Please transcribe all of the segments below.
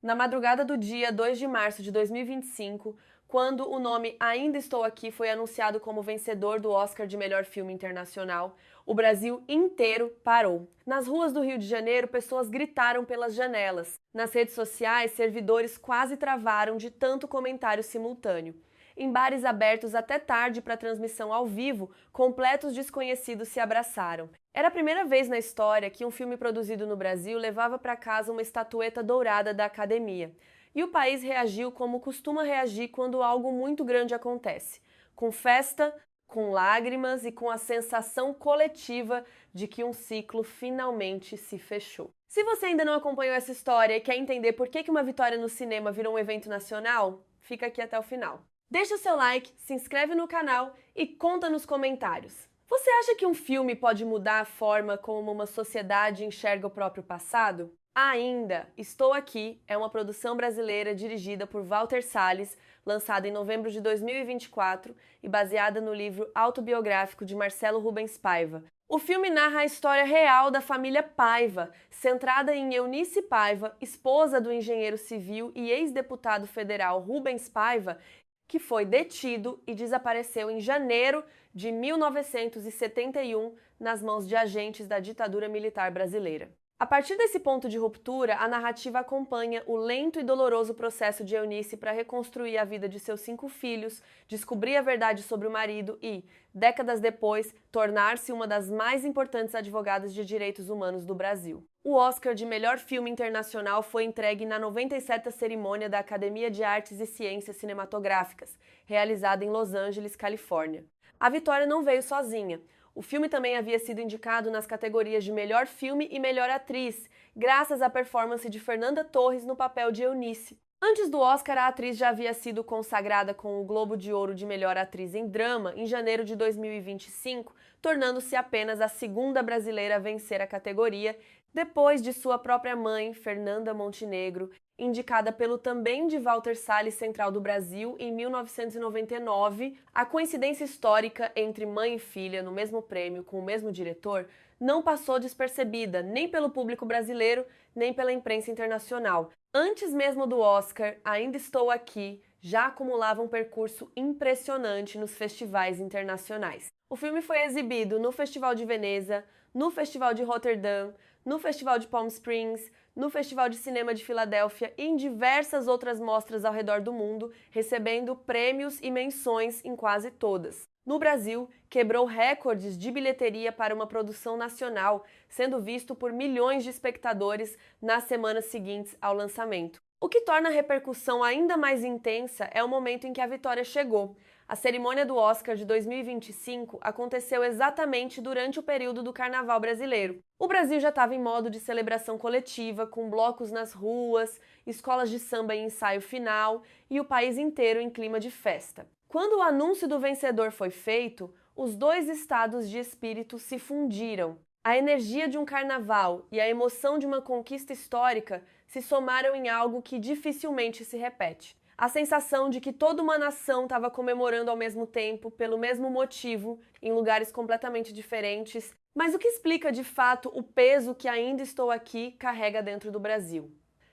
Na madrugada do dia 2 de março de 2025, quando o nome Ainda Estou Aqui foi anunciado como vencedor do Oscar de melhor filme internacional, o Brasil inteiro parou. Nas ruas do Rio de Janeiro, pessoas gritaram pelas janelas. Nas redes sociais, servidores quase travaram de tanto comentário simultâneo. Em bares abertos até tarde para transmissão ao vivo, completos desconhecidos se abraçaram. Era a primeira vez na história que um filme produzido no Brasil levava para casa uma estatueta dourada da Academia. E o país reagiu como costuma reagir quando algo muito grande acontece: com festa, com lágrimas e com a sensação coletiva de que um ciclo finalmente se fechou. Se você ainda não acompanhou essa história e quer entender por que uma vitória no cinema virou um evento nacional, fica aqui até o final. Deixa o seu like, se inscreve no canal e conta nos comentários. Você acha que um filme pode mudar a forma como uma sociedade enxerga o próprio passado? Ainda Estou Aqui é uma produção brasileira dirigida por Walter Salles, lançada em novembro de 2024 e baseada no livro autobiográfico de Marcelo Rubens Paiva. O filme narra a história real da família Paiva, centrada em Eunice Paiva, esposa do engenheiro civil e ex-deputado federal Rubens Paiva, que foi detido e desapareceu em janeiro de 1971 nas mãos de agentes da ditadura militar brasileira. A partir desse ponto de ruptura, a narrativa acompanha o lento e doloroso processo de Eunice para reconstruir a vida de seus 5 filhos, descobrir a verdade sobre o marido e, décadas depois, tornar-se uma das mais importantes advogadas de direitos humanos do Brasil. O Oscar de melhor filme internacional foi entregue na 97ª cerimônia da Academia de Artes e Ciências Cinematográficas, realizada em Los Angeles, Califórnia. A vitória não veio sozinha. O filme também havia sido indicado nas categorias de melhor filme e melhor atriz, graças à performance de Fernanda Torres no papel de Eunice. Antes do Oscar, a atriz já havia sido consagrada com o Globo de Ouro de melhor atriz em drama em janeiro de 2025, tornando-se apenas a segunda brasileira a vencer a categoria, depois de sua própria mãe, Fernanda Montenegro, indicada pelo também de Walter Salles Central do Brasil em 1999, a coincidência histórica entre mãe e filha no mesmo prêmio com o mesmo diretor não passou despercebida nem pelo público brasileiro, nem pela imprensa internacional. Antes mesmo do Oscar, Ainda Estou Aqui já acumulava um percurso impressionante nos festivais internacionais. O filme foi exibido no Festival de Veneza, no Festival de Roterdã, no Festival de Palm Springs, no Festival de Cinema de Filadélfia e em diversas outras mostras ao redor do mundo, recebendo prêmios e menções em quase todas. No Brasil, quebrou recordes de bilheteria para uma produção nacional, sendo visto por milhões de espectadores nas semanas seguintes ao lançamento. O que torna a repercussão ainda mais intensa é o momento em que a vitória chegou. A cerimônia do Oscar de 2025 aconteceu exatamente durante o período do Carnaval brasileiro. O Brasil já estava em modo de celebração coletiva, com blocos nas ruas, escolas de samba em ensaio final e o país inteiro em clima de festa. Quando o anúncio do vencedor foi feito, os dois estados de espírito se fundiram. A energia de um carnaval e a emoção de uma conquista histórica se somaram em algo que dificilmente se repete. A sensação de que toda uma nação estava comemorando ao mesmo tempo, pelo mesmo motivo, em lugares completamente diferentes. Mas o que explica de fato o peso que Ainda Estou Aqui carrega dentro do Brasil?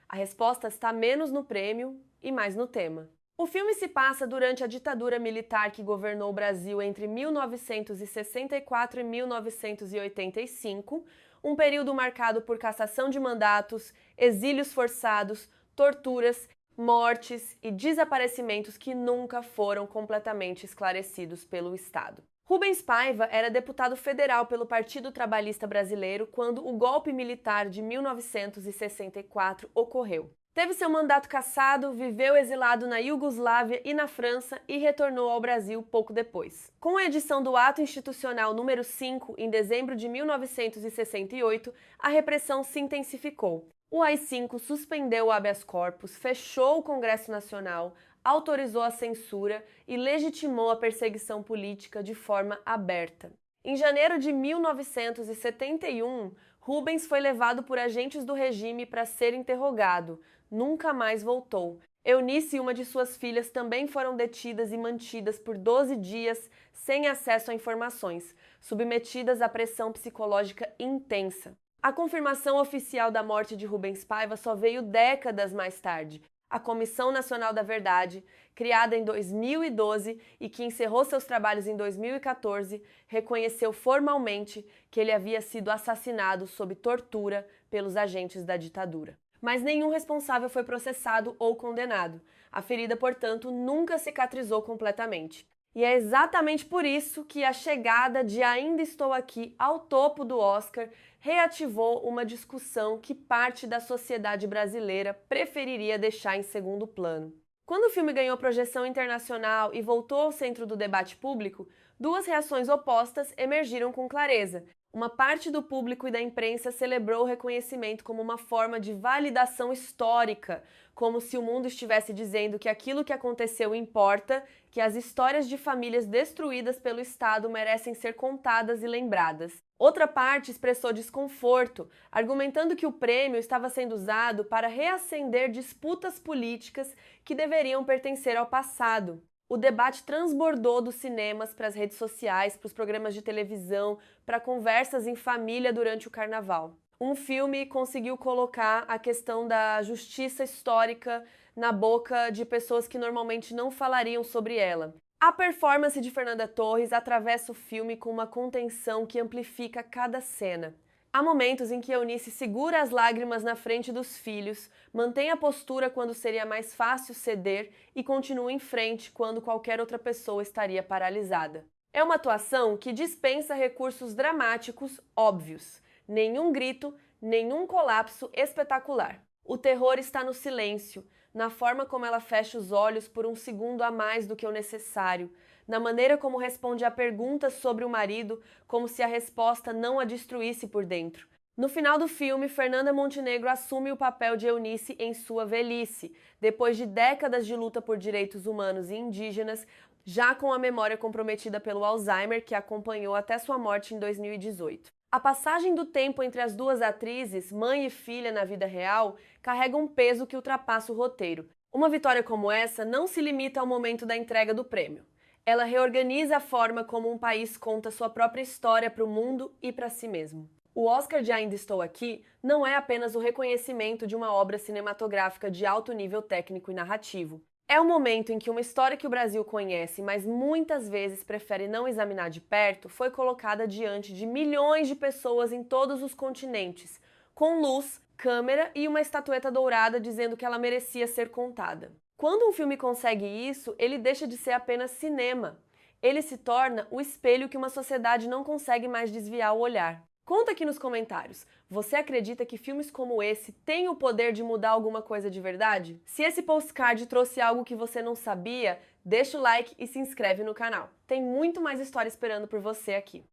A resposta está menos no prêmio e mais no tema. O filme se passa durante a ditadura militar que governou o Brasil entre 1964 e 1985, um período marcado por cassação de mandatos, exílios forçados, torturas, mortes e desaparecimentos que nunca foram completamente esclarecidos pelo Estado. Rubens Paiva era deputado federal pelo Partido Trabalhista Brasileiro quando o golpe militar de 1964 ocorreu. Teve seu mandato cassado, viveu exilado na Iugoslávia e na França e retornou ao Brasil pouco depois. Com a edição do Ato Institucional número 5, em dezembro de 1968, a repressão se intensificou. O AI-5 suspendeu o habeas corpus, fechou o Congresso Nacional, autorizou a censura e legitimou a perseguição política de forma aberta. Em janeiro de 1971, Rubens foi levado por agentes do regime para ser interrogado. Nunca mais voltou. Eunice e uma de suas filhas também foram detidas e mantidas por 12 dias sem acesso a informações, submetidas à pressão psicológica intensa. A confirmação oficial da morte de Rubens Paiva só veio décadas mais tarde. A Comissão Nacional da Verdade, criada em 2012 e que encerrou seus trabalhos em 2014, reconheceu formalmente que ele havia sido assassinado sob tortura pelos agentes da ditadura. Mas nenhum responsável foi processado ou condenado. A ferida, portanto, nunca cicatrizou completamente. E é exatamente por isso que a chegada de Ainda Estou Aqui ao topo do Oscar reativou uma discussão que parte da sociedade brasileira preferiria deixar em segundo plano. Quando o filme ganhou projeção internacional e voltou ao centro do debate público, duas reações opostas emergiram com clareza. Uma parte do público e da imprensa celebrou o reconhecimento como uma forma de validação histórica, como se o mundo estivesse dizendo que aquilo que aconteceu importa, que as histórias de famílias destruídas pelo Estado merecem ser contadas e lembradas. Outra parte expressou desconforto, argumentando que o prêmio estava sendo usado para reacender disputas políticas que deveriam pertencer ao passado. O debate transbordou dos cinemas para as redes sociais, para os programas de televisão, para conversas em família durante o carnaval. Um filme conseguiu colocar a questão da justiça histórica na boca de pessoas que normalmente não falariam sobre ela. A performance de Fernanda Torres atravessa o filme com uma contenção que amplifica cada cena. Há momentos em que Eunice segura as lágrimas na frente dos filhos, mantém a postura quando seria mais fácil ceder e continua em frente quando qualquer outra pessoa estaria paralisada. É uma atuação que dispensa recursos dramáticos óbvios. Nenhum grito, nenhum colapso espetacular. O terror está no silêncio, na forma como ela fecha os olhos por um segundo a mais do que o necessário, na maneira como responde a perguntas sobre o marido, como se a resposta não a destruísse por dentro. No final do filme, Fernanda Montenegro assume o papel de Eunice em sua velhice, depois de décadas de luta por direitos humanos e indígenas, já com a memória comprometida pelo Alzheimer, que a acompanhou até sua morte em 2018. A passagem do tempo entre as duas atrizes, mãe e filha na vida real, carrega um peso que ultrapassa o roteiro. Uma vitória como essa não se limita ao momento da entrega do prêmio. Ela reorganiza a forma como um país conta sua própria história para o mundo e para si mesmo. O Oscar de Ainda Estou Aqui não é apenas o reconhecimento de uma obra cinematográfica de alto nível técnico e narrativo. É o momento em que uma história que o Brasil conhece, mas muitas vezes prefere não examinar de perto, foi colocada diante de milhões de pessoas em todos os continentes, com luz, câmera e uma estatueta dourada dizendo que ela merecia ser contada. Quando um filme consegue isso, ele deixa de ser apenas cinema. Ele se torna o espelho que uma sociedade não consegue mais desviar o olhar. Conta aqui nos comentários, você acredita que filmes como esse têm o poder de mudar alguma coisa de verdade? Se esse postcard trouxe algo que você não sabia, deixa o like e se inscreve no canal. Tem muito mais história esperando por você aqui.